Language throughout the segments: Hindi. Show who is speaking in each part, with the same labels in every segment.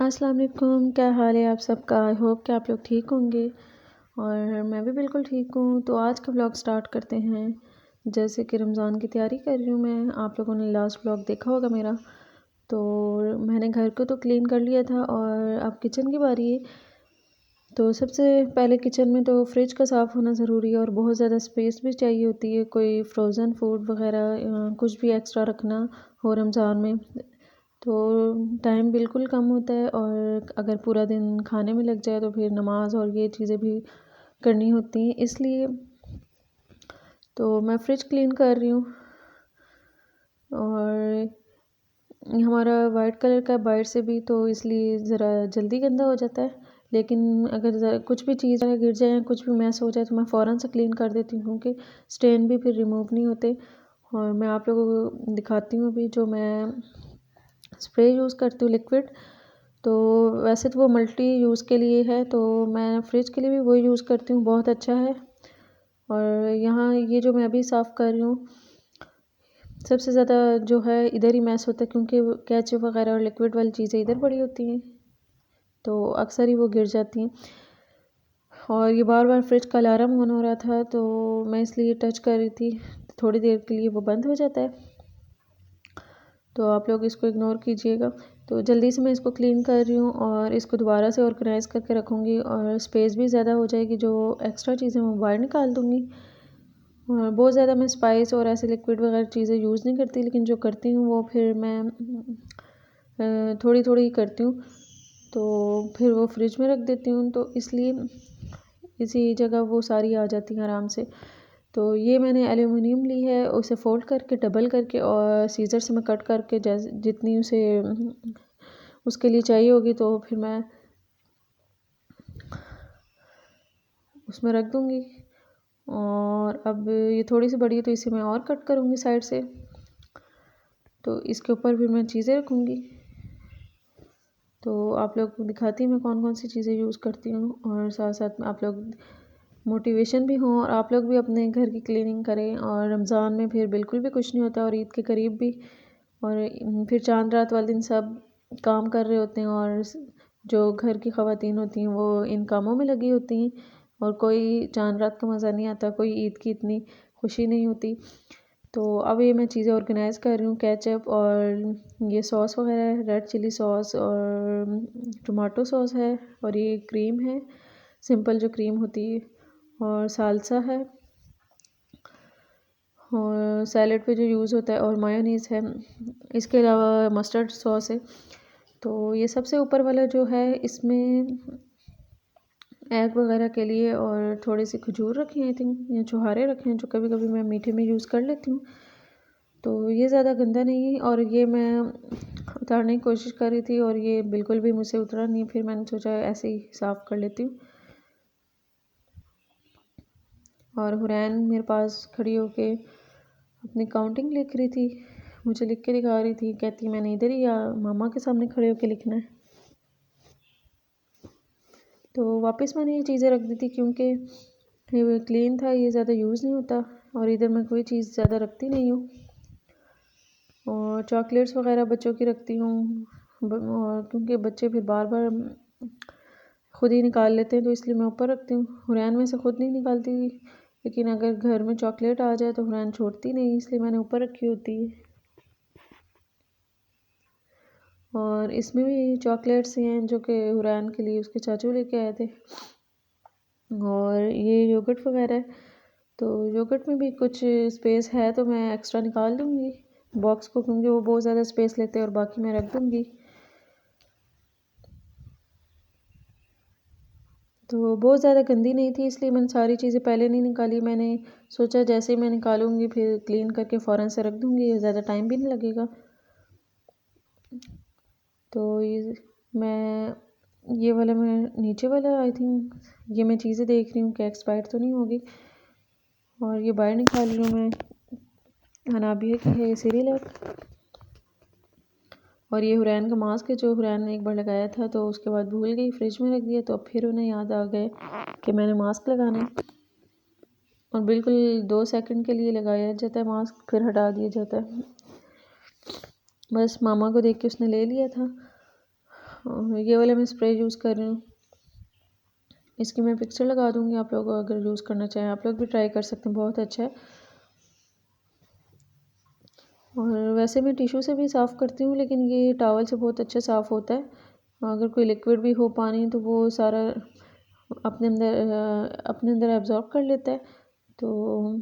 Speaker 1: अस्सलाम वालेकुम, क्या हाल है आप सबका। आई होप कि आप लोग ठीक होंगे और मैं भी बिल्कुल ठीक हूँ। तो आज का व्लॉग स्टार्ट करते हैं। जैसे कि रमज़ान की तैयारी कर रही हूँ मैं, आप लोगों ने लास्ट व्लॉग देखा होगा मेरा। तो मैंने घर को तो क्लीन कर लिया था और अब किचन की बारी है। तो सबसे पहले किचन में तो फ्रिज का साफ़ होना ज़रूरी है और बहुत ज़्यादा स्पेस भी चाहिए होती है। कोई फ्रोज़न फूड वग़ैरह कुछ भी एक्स्ट्रा रखना हो रमज़ान में तो टाइम बिल्कुल कम होता है, और अगर पूरा दिन खाने में लग जाए तो फिर नमाज़ और ये चीज़ें भी करनी होती हैं। इसलिए तो मैं फ्रिज क्लीन कर रही हूँ। और हमारा वाइट कलर का बाहर से भी, तो इसलिए ज़रा जल्दी गंदा हो जाता है। लेकिन अगर कुछ भी चीज़ गिर जाए या कुछ भी मैस हो जाए तो मैं फ़ौरन से क्लीन कर देती हूँ, क्योंकि स्टेन भी फिर रिमूव नहीं होते। और मैं आप लोगों को दिखाती हूँ अभी जो मैं स्प्रे यूज़ करती हूँ लिक्विड। तो वैसे तो वो मल्टी यूज़ के लिए है, तो मैं फ्रिज के लिए भी वही यूज़ करती हूँ, बहुत अच्छा है। और यहाँ ये जो मैं अभी साफ़ कर रही हूँ, सबसे ज़्यादा जो है इधर ही मैस होता है, क्योंकि केचप वगैरह और लिक्विड वाली चीज़ें इधर पड़ी होती हैं, तो अक्सर ही वो गिर जाती हैं। और ये बार बार फ्रिज का अलार्म ऑन हो रहा था, तो मैं इसलिए टच कर रही थी। थोड़ी देर के लिए वो बंद हो जाता है, तो आप लोग इसको इग्नोर कीजिएगा। तो जल्दी से मैं इसको क्लीन कर रही हूँ और इसको दोबारा से ऑर्गेनाइज़ करके रखूँगी, और स्पेस भी ज़्यादा हो जाएगी। जो एक्स्ट्रा चीज़ें मैं बाहर निकाल दूँगी। और बहुत ज़्यादा मैं स्पाइस और ऐसे लिक्विड वगैरह चीज़ें यूज़ नहीं करती, लेकिन जो करती हूँ वो फिर मैं थोड़ी थोड़ी ही करती हूँ, तो फिर वो फ्रिज में रख देती हूँ, तो इसलिए इसी जगह वो सारी आ जाती हैं आराम से। तो ये मैंने एल्यूमिनियम ली है, उसे फ़ोल्ड करके डबल करके और सीज़र से मैं कट करके जैसे जितनी उसे उसके लिए चाहिए होगी तो फिर मैं उसमें रख दूँगी। और अब ये थोड़ी सी बड़ी है तो इसे मैं और कट करूँगी साइड से, तो इसके ऊपर फिर मैं चीज़ें रखूँगी। तो आप लोग को दिखाती हूँ मैं कौन कौन सी चीज़ें यूज़ करती हूँ, और साथ साथ में आप लोग मोटिवेशन भी हों और आप लोग भी अपने घर की क्लीनिंग करें। और रमज़ान में फिर बिल्कुल भी कुछ नहीं होता, और ईद के करीब भी। और फिर चांद रात वाले दिन सब काम कर रहे होते हैं, और जो घर की ख़वातीन होती हैं वो इन कामों में लगी होती हैं, और कोई चांद रात का मज़ा नहीं आता, कोई ईद की इतनी खुशी नहीं होती। तो अब ये मैं चीज़ें ऑर्गेनाइज़ कर रही हूँ। केचप और ये सॉस वगैरह, रेड चिली सॉस और टमाटो सॉस है, और ये क्रीम है, सिंपल जो क्रीम होती है, और साल्सा है, और सैलेड पे जो यूज़ होता है, और मायोनीज़ है। इसके अलावा मस्टर्ड सॉस है। तो ये सबसे ऊपर वाला जो है, इसमें एग वगैरह के लिए और थोड़ी सी खजूर रखी हैं, आई थिंक, या छुहारे रखे हैं, जो कभी कभी मैं मीठे में यूज़ कर लेती हूँ। तो ये ज़्यादा गंदा नहीं है, और ये मैं उतारने की कोशिश कर रही थी और ये बिल्कुल भी मुझसे उतरा नहीं। फिर मैंने सोचा ऐसे ही साफ़ कर लेती हूँ। और हुरैन मेरे पास खड़ी होके अपनी काउंटिंग लिख रही थी, मुझे लिख के दिखा रही थी, कहती मैंने इधर ही या मामा के सामने खड़े होके लिखना है। तो वापस मैंने ये चीज़ें रख दी थी, क्योंकि ये क्लीन था, ये ज़्यादा यूज़ नहीं होता, और इधर मैं कोई चीज़ ज़्यादा रखती नहीं हूँ। और चॉकलेट्स वगैरह बच्चों की रखती हूँ, और क्योंकि बच्चे फिर बार बार ख़ुद ही निकाल लेते हैं, तो इसलिए मैं ऊपर रखती हूँ। हुरैन में से ख़ुद नहीं निकालती, लेकिन अगर घर में चॉकलेट आ जाए तो हुरैन छोड़ती नहीं, इसलिए मैंने ऊपर रखी होती है। और इसमें भी चॉकलेट्स हैं जो कि हुरैन के लिए उसके चाचू लेके आए थे। और ये योगर्ट वगैरह है, तो योगर्ट में भी कुछ स्पेस है तो मैं एक्स्ट्रा निकाल दूँगी बॉक्स को, क्योंकि वो बहुत ज़्यादा स्पेस लेते हैं, और बाकी मैं रख दूँगी। तो बहुत ज़्यादा गंदी नहीं थी, इसलिए मैंने सारी चीज़ें पहले नहीं निकाली। मैंने सोचा जैसे ही मैं निकालूंगी फिर क्लीन करके फ़ौरन से रख दूँगी, ज़्यादा टाइम भी नहीं लगेगा। तो मैं ये वाला मैं नीचे वाला आई थिंक ये मैं चीज़ें देख रही हूँ कि एक्सपायर तो नहीं होगी, और ये बाहर निकाल रही हूँ मैं। अनाबिया की है ये सिरिलैक, और ये हुरैन का मास्क है जो हुरैन ने एक बार लगाया था, तो उसके बाद भूल गई, फ्रिज में रख दिया, तो अब फिर उन्हें याद आ गए कि मैंने मास्क लगाना है। और बिल्कुल 2 सेकंड के लिए लगाया जाता है मास्क, फिर हटा दिया जाता है। बस मामा को देख के उसने ले लिया था। ये वाला मैं स्प्रे यूज़ कर रही हूँ, इसकी मैं पिक्चर लगा दूँगी, आप लोग अगर यूज़ करना चाहें आप लोग भी ट्राई कर सकते हैं, बहुत अच्छा है। और वैसे मैं टिश्यू से भी साफ़ करती हूँ, लेकिन ये टॉवल से बहुत अच्छा साफ़ होता है। अगर कोई लिक्विड भी हो पानी तो वो सारा अपने अंदर एब्ज़ॉर्ब कर लेता है। तो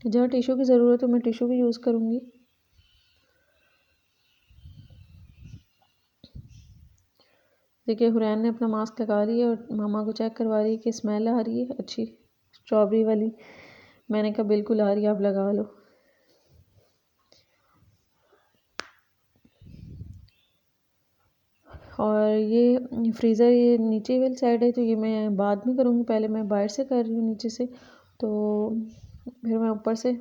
Speaker 1: जहाँ टिश्यू की ज़रूरत है मैं टिश्यू भी यूज़ करूँगी। देखिए हुरैन ने अपना मास्क लगा लिया और मामा को चेक करवा रही है कि स्मेल आ रही है अच्छी स्ट्रॉबेरी वाली। मैंने कहा बिल्कुल आ रही है, आप लगा लो। और ये फ्रीज़र ये नीचे वाली साइड है, तो ये मैं बाद में करूँगी, पहले मैं बाहर से कर रही हूँ नीचे से, तो फिर मैं ऊपर से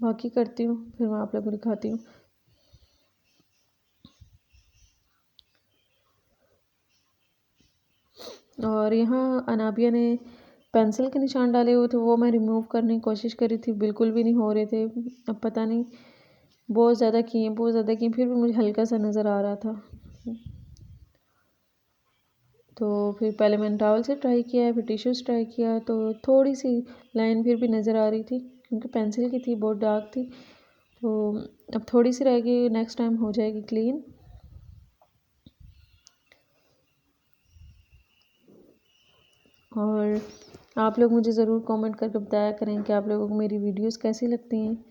Speaker 1: बाकी करती हूँ, फिर मैं आप लोगों को दिखाती हूँ। और यहाँ अनाबिया ने पेंसिल के निशान डाले हुए थे, वो मैं रिमूव करने की कोशिश करी थी, बिल्कुल भी नहीं हो रहे थे। अब पता नहीं बहुत ज़्यादा किए, फिर भी मुझे हल्का सा नज़र आ रहा था। तो फिर पहले मैंने टॉवल से ट्राई किया, फिर टिश्यू से ट्राई किया, तो थोड़ी सी लाइन फिर भी नज़र आ रही थी, क्योंकि पेंसिल की थी, बहुत डार्क थी। तो अब थोड़ी सी रह गई, नेक्स्ट टाइम हो जाएगी क्लीन। और आप लोग मुझे ज़रूर कमेंट करके बताया करें कि आप लोगों को मेरी वीडियोस कैसी लगती हैं।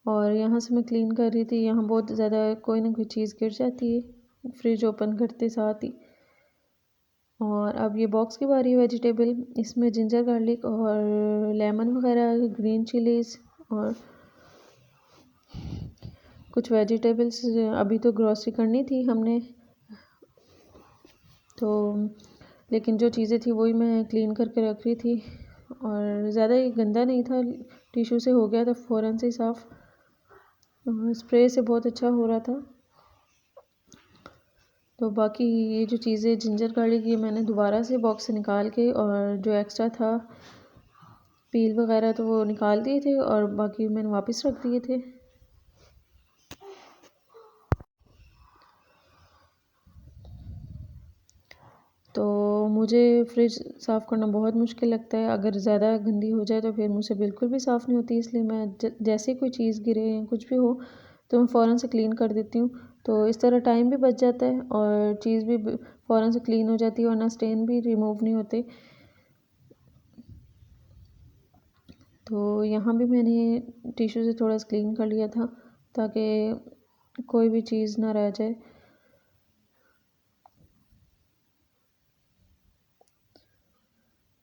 Speaker 1: और यहाँ से मैं क्लीन कर रही थी, यहाँ बहुत ज़्यादा कोई ना कोई चीज़ गिर जाती है फ्रिज ओपन करते साथ ही। और अब ये बॉक्स की बारी है वेजिटेबल, इसमें जिंजर गार्लिक और लेमन वगैरह, ग्रीन चिलीज़ और कुछ वेजिटेबल्स। अभी तो ग्रॉसरी करनी थी हमने, तो लेकिन जो चीज़ें थी वही मैं क्लीन करके रख रही थी। और ज़्यादा ये गंदा नहीं था, टिश्यू से हो गया था फ़ौरन से साफ़, स्प्रे से बहुत अच्छा हो रहा था। तो बाकी ये जो चीज़ें जिंजर गार्लिक ये मैंने दोबारा से बॉक्स से निकाल के, और जो एक्स्ट्रा था पील वगैरह तो वो निकाल दिए थे, और बाकी मैंने वापस रख दिए थे। तो मुझे फ्रिज साफ़ करना बहुत मुश्किल लगता है, अगर ज़्यादा गंदी हो जाए तो फिर मुझसे बिल्कुल भी साफ़ नहीं होती, इसलिए मैं जैसे कोई चीज़ गिरे या कुछ भी हो तो मैं फ़ौरन से क्लीन कर देती हूँ। तो इस तरह टाइम भी बच जाता है और चीज़ भी फ़ौरन से क्लीन हो जाती है, वरना स्टेन भी रिमूव नहीं होते। तो यहाँ भी मैंने टिश्यू से थोड़ा सा क्लीन कर लिया था, ताकि कोई भी चीज़ ना रह जाए।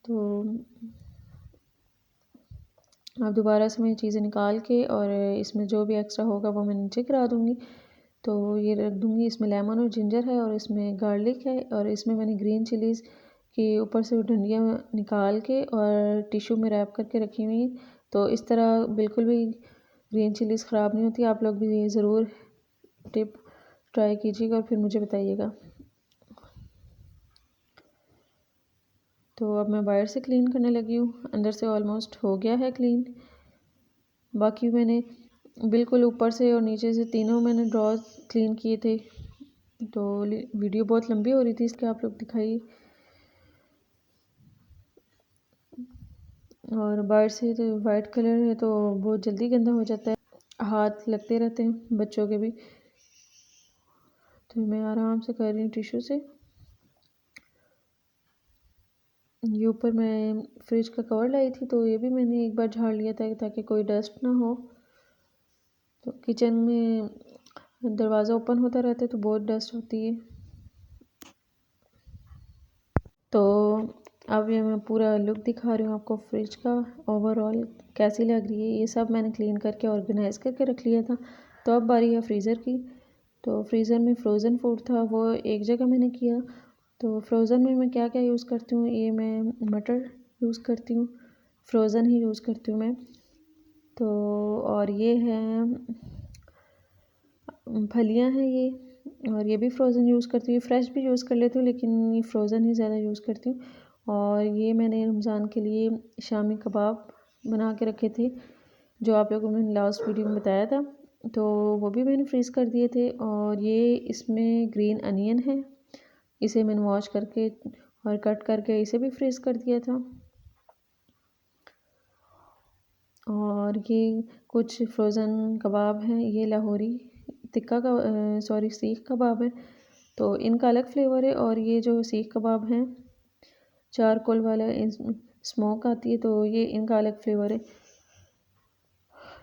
Speaker 1: तो अब दोबारा से मैं चीज़ें निकाल के, और इसमें जो भी एक्स्ट्रा होगा वो मैं नीचे गिरा दूँगी। तो ये रख दूँगी, इसमें लेमन और जिंजर है, और इसमें गार्लिक है, और इसमें मैंने ग्रीन चिलीज़ के ऊपर से डंडियाँ निकाल के और टिश्यू में रैप करके रखी हुई हैं। तो इस तरह बिल्कुल भी ग्रीन चिलीज़ ख़राब नहीं होती। आप लोग भी ये ज़रूर टिप ट्राई कीजिएगा और फिर मुझे बताइएगा। तो अब मैं बाहर से क्लीन करने लगी हूँ, अंदर से ऑलमोस्ट हो गया है क्लीन। बाकी मैंने बिल्कुल ऊपर से और नीचे से तीनों मैंने ड्रॉज क्लीन किए थे। तो वीडियो बहुत लंबी हो रही थी, इसके आप लोग दिखाइए। और बाहर से तो वाइट कलर है तो बहुत जल्दी गंदा हो जाता है, हाथ लगते रहते हैं बच्चों के भी। तो मैं आराम से कर रही हूँ टिश्यू से। ये ऊपर मैं फ्रिज का कवर लाई थी, तो ये भी मैंने एक बार झाड़ लिया था ताकि कोई डस्ट ना हो। तो किचन में दरवाज़ा ओपन होता रहता है तो बहुत डस्ट होती है। तो अब ये मैं पूरा लुक दिखा रही हूँ आपको फ्रिज का, ओवरऑल कैसी लग रही है। ये सब मैंने क्लीन करके ऑर्गेनाइज़ करके रख लिया था। तो अब बारी है फ्रीज़र की। तो फ्रीज़र में फ्रोज़न फूड था, वो एक जगह मैंने किया। तो फ्रोज़न में मैं क्या क्या यूज़ करती हूँ, ये मैं मटर यूज़ करती हूँ, फ्रोज़न ही यूज़ करती हूँ मैं। तो और ये है फलियाँ हैं ये, और ये भी फ्रोज़न यूज़ करती हूँ, फ्रेश भी यूज़ कर लेती हूँ, लेकिन ये फ्रोज़न ही ज़्यादा यूज़ करती हूँ। और ये मैंने रमज़ान के लिए शामी कबाब बना के रखे थे, जो आप लोगों को मैंने लास्ट वीडियो में बताया था। तो वो भी मैंने फ्रीज़ कर दिए थे। और ये इसमें ग्रीन अनियन है, इसे मैंने वॉश करके और कट करके इसे भी फ्रीज़ कर दिया था। और ये कुछ फ्रोज़न कबाब हैं, ये लाहौरी टिक्का का सीख कबाब है, तो इनका अलग फ्लेवर है। और ये जो सीख कबाब हैं चारकोल वाला स्मोक आती है, तो ये इनका अलग फ्लेवर है।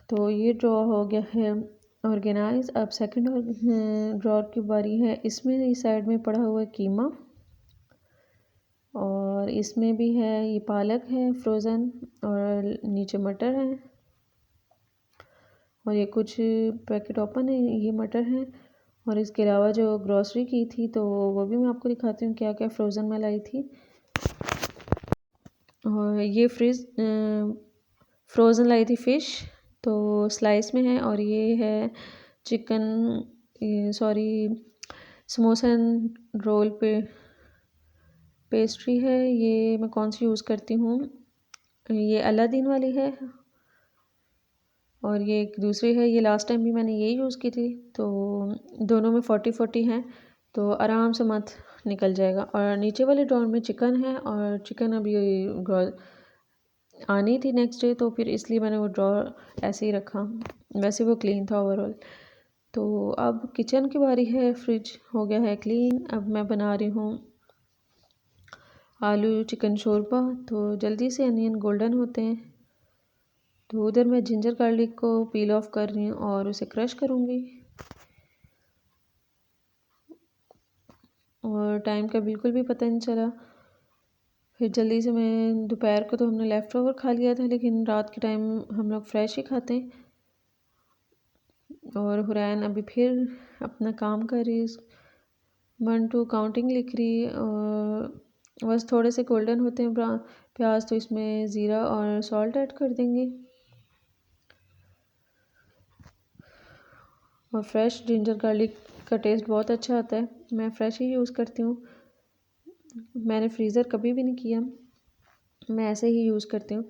Speaker 1: तो ये ड्रॉ हो गया है ऑर्गेनाइज। अब सेकंड ड्रॉर की बारी है। इसमें इस साइड में पड़ा हुआ है कीमा, और इसमें भी है ये पालक है फ्रोज़न, और नीचे मटर है, और ये कुछ पैकेट ओपन है, ये मटर हैं। और इसके अलावा जो ग्रॉसरी की थी तो वो भी मैं आपको दिखाती हूँ क्या क्या फ्रोज़न में लाई थी। और ये फ्रोज़न लाई थी फ़िश, तो स्लाइस में है। और ये है चिकन समोसा रोल पेस्ट्री है। ये मैं कौन सी यूज़ करती हूँ, ये अलादीन वाली है। और ये एक दूसरी है, ये लास्ट टाइम भी मैंने यही यूज़ की थी। तो दोनों में 40-40 हैं, तो आराम से मत निकल जाएगा। और नीचे वाले ड्रॉर में चिकन है, और चिकन अभी आनी थी नेक्स्ट डे, तो फिर इसलिए मैंने वो ड्रॉर ऐसे ही रखा। वैसे वो क्लीन था ओवरऑल। तो अब किचन की बारी है, फ्रिज हो गया है क्लीन। अब मैं बना रही हूँ आलू चिकन शोरबा। तो जल्दी से अनियन गोल्डन होते हैं, तो उधर मैं जिंजर गार्लिक को पील ऑफ कर रही हूँ और उसे क्रश करूँगी। और टाइम का बिल्कुल भी पता नहीं चला। फिर जल्दी से मैं दोपहर को तो हमने लेफ़्ट ओवर खा लिया था, लेकिन रात के टाइम हम लोग फ्रेश ही खाते हैं। और हुरैन अभी फिर अपना काम कर रही, 1 2 काउंटिंग लिख रही। और बस थोड़े से गोल्डन होते हैं प्याज, तो इसमें ज़ीरा और सॉल्ट ऐड कर देंगे। और फ्रेश जिंजर गार्लिक का टेस्ट बहुत अच्छा आता है, मैं फ़्रेश ही यूज़ करती हूँ। मैंने फ्रीज़र कभी भी नहीं किया, मैं ऐसे ही यूज़ करती हूँ।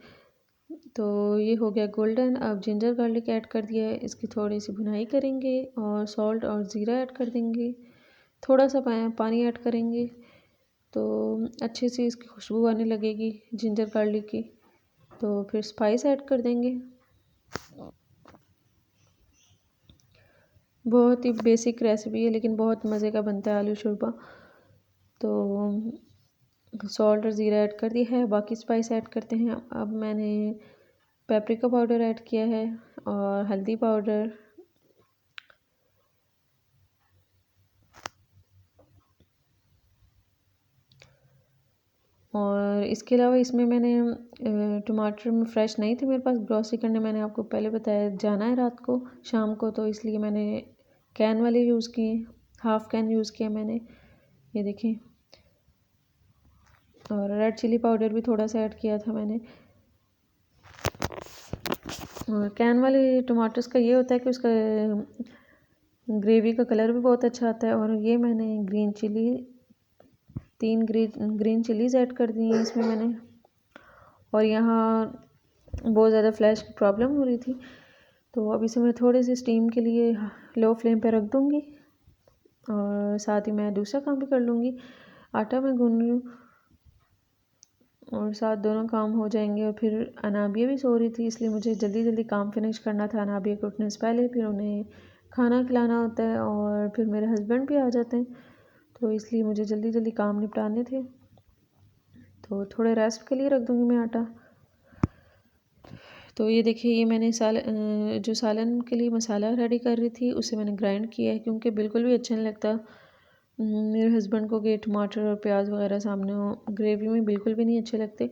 Speaker 1: तो ये हो गया गोल्डन। अब जिंजर गार्लिक ऐड कर दिया है, इसकी थोड़ी सी भुनाई करेंगे और सॉल्ट और ज़ीरा ऐड कर देंगे। थोड़ा सा पानी ऐड करेंगे, तो अच्छी सी इसकी खुशबू आने लगेगी जिंजर गार्लिक की। तो फिर स्पाइस ऐड कर देंगे। बहुत ही बेसिक रेसिपी है, लेकिन बहुत मज़े का बनता है आलू शोरबा। तो सॉल्ट और ज़ीरा ऐड कर दिया है, बाकी स्पाइस ऐड करते हैं। अब मैंने पेपरिका पाउडर ऐड किया है, और हल्दी पाउडर, और इसके अलावा इसमें मैंने टमाटर में फ़्रेश नहीं थे मेरे पास ग्रॉसरी करने, मैंने आपको पहले बताया जाना है रात को शाम को, तो इसलिए मैंने कैन वाले यूज़ किए, हाफ़ कैन यूज़ किया मैंने, ये देखें। और रेड चिली पाउडर भी थोड़ा सा ऐड किया था मैंने। और कैन वाले टमाटर्स का ये होता है कि उसका ग्रेवी का कलर भी बहुत अच्छा आता है। और ये मैंने green chilli 3 green chillies add कर दी हैं इसमें मैंने। और यहाँ बहुत ज़्यादा फ्लैश की प्रॉब्लम हो रही थी, तो अब इसे मैं थोड़ी सी स्टीम के लिए लो फ्लेम पे रख दूँगी, और साथ ही मैं दूसरा काम भी कर लूँगी। आटा मैं गूँध रही हूँ, और साथ दोनों काम हो जाएंगे। और फिर अनाबिया भी सो रही थी, इसलिए मुझे जल्दी जल्दी काम फिनिश करना था अनाबिया के उठने से पहले। फिर उन्हें खाना खिलाना होता है, और फिर मेरे हस्बैंड भी आ जाते हैं, तो इसलिए मुझे जल्दी जल्दी काम निपटाने थे। तो थोड़े रेस्ट के लिए रख दूँगी मैं आटा। तो ये देखिए, ये मैंने जो सालन के लिए मसाला रेडी कर रही थी उसे मैंने ग्राइंड किया है, क्योंकि बिल्कुल भी अच्छा नहीं लगता मेरे हस्बैंड को कि टमाटर और प्याज वगैरह सामने हो, ग्रेवी में बिल्कुल भी नहीं अच्छे लगते।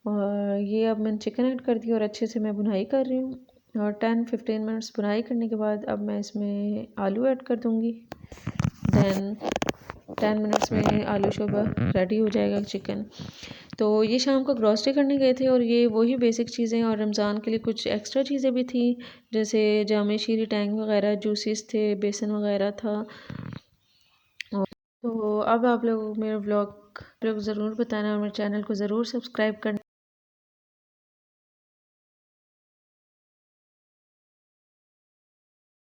Speaker 1: और ये अब मैंने चिकन ऐड कर दिया और अच्छे से मैं भुनाई कर रही हूँ। और 10-15 मिनट्स भुनाई करने के बाद अब मैं इसमें आलू ऐड कर दूँगी। दैन 10 मिनट्स में आलू शोरबा रेडी हो जाएगा चिकन। तो ये शाम को ग्रॉसरी करने गए थे, और ये वही बेसिक चीज़ें, और रमज़ान के लिए कुछ एक्स्ट्रा चीज़ें भी थी, जैसे जामे शीरी टैंग वगैरह, जूसेस थे, बेसन वगैरह था। तो अब आप लोग मेरा व्लॉग ज़रूर बताना, और मेरे चैनल को ज़रूर सब्सक्राइब करना।